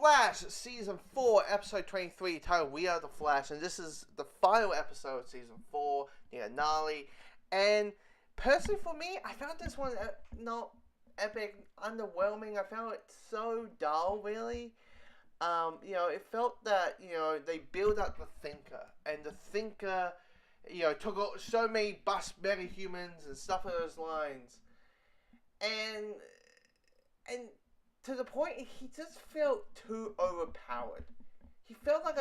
Flash, Season 4, Episode 23, titled We Are the Flash, and this is the final episode of Season 4, the finale. And personally for me, I found this one not epic, underwhelming. I found it so dull, really. It felt that, they build up the Thinker, and the Thinker, took out so many metahumans and stuff on those lines. And to the point, he just felt too overpowered. He felt like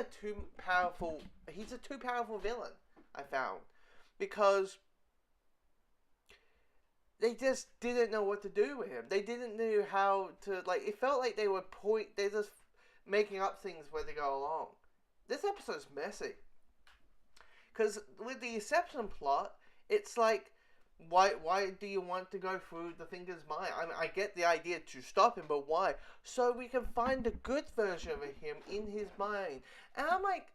he's a too powerful villain, I found. Because they just didn't know what to do with him. They didn't know how to, it felt like they're just making up things where they go along. This episode's messy. Because with the Inception plot, it's like, why do you want to go through the Thinker's mind? I mean, I get the idea to stop him, but why? So we can find the good version of him in his mind. And I'm like,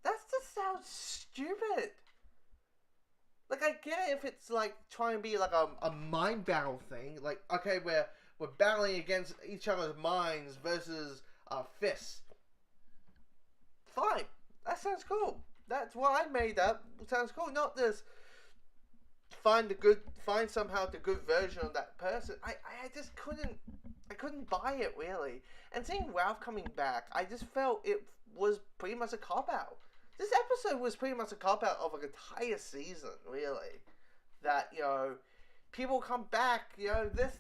that just sounds stupid. Like, I get it if it's like trying to be like a mind battle thing. Like, okay, we're battling against each other's minds versus fists. Fine. That sounds cool. That's what I made up. Sounds cool. Not this find somehow the good version of that person. I just couldn't buy it, really. And seeing Ralph coming back, I just felt it was pretty much a cop-out. This episode was pretty much a cop-out of an entire season, really. That, people come back, things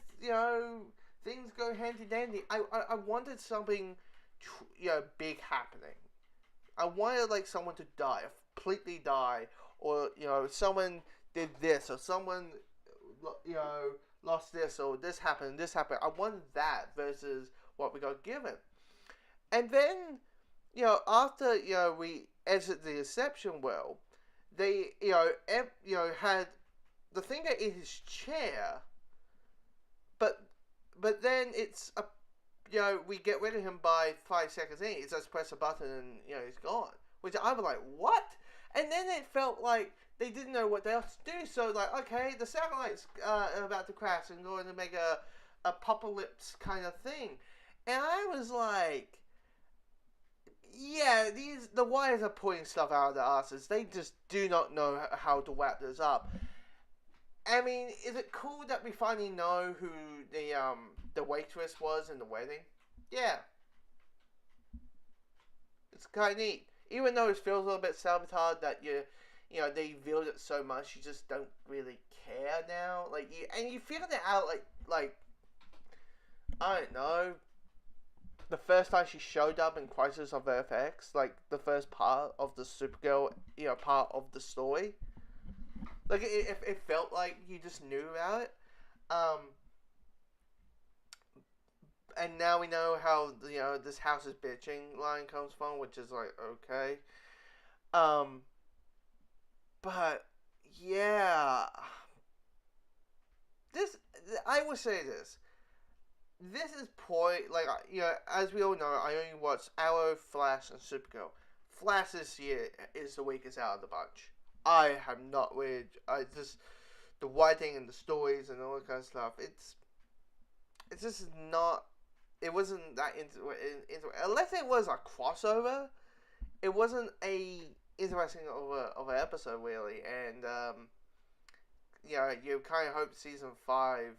go handy-dandy. I wanted something, big happening. I wanted, someone to die, completely die, or, someone did this, or someone, lost this, or this happened. I wanted that versus what we got given. And then, after, we exit the Inception world, they, had the Thinker in his chair, but then it's we get rid of him by 5 seconds in. It's just press a button and, he's gone. Which I was like, what? And then it felt like they didn't know what else to do. So, okay, the satellite's about to crash and going to make a apocalypse kind of thing. And I was like, yeah, the wires are pulling stuff out of their asses. They just do not know how to wrap this up. I mean, is it cool that we finally know who the waitress was in the wedding? Yeah. It's kind of neat. Even though it feels a little bit sabotage that they revealed it so much, you just don't really care now. And you figured it out, I don't know, the first time she showed up in Crisis of Earth X, the first part of the Supergirl, part of the story. It felt like you just knew about it. And now we know how, this house is bitching line comes from, which is okay. But, yeah. I will say this. This is as we all know, I only watched Arrow, Flash, and Supergirl. Flash this year is the weakest out of the bunch. I have not read, the writing and the stories and all that kind of stuff, it's just not, it wasn't that unless it was a crossover, it wasn't a interesting of an episode, really. And, you kind of hope Season 5,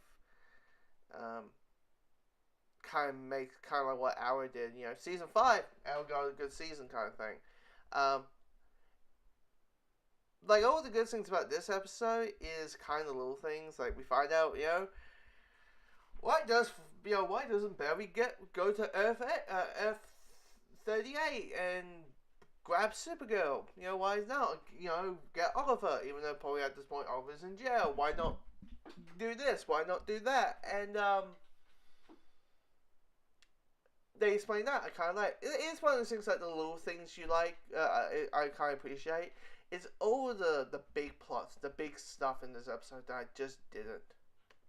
kind of makes, kind of like what Arrow did, Season 5, Arrow got a good season kind of thing. All the good things about this episode is kind of little things. We find out, why doesn't Barry go to Earth 38 and grab Supergirl? Why not? Get Oliver, even though probably at this point Oliver's in jail. Why not do this? Why not do that? And, they explain that. I kind of like. It is one of those things, the little things you like, I kind of appreciate. It's all the big plots, the big stuff in this episode that I just didn't.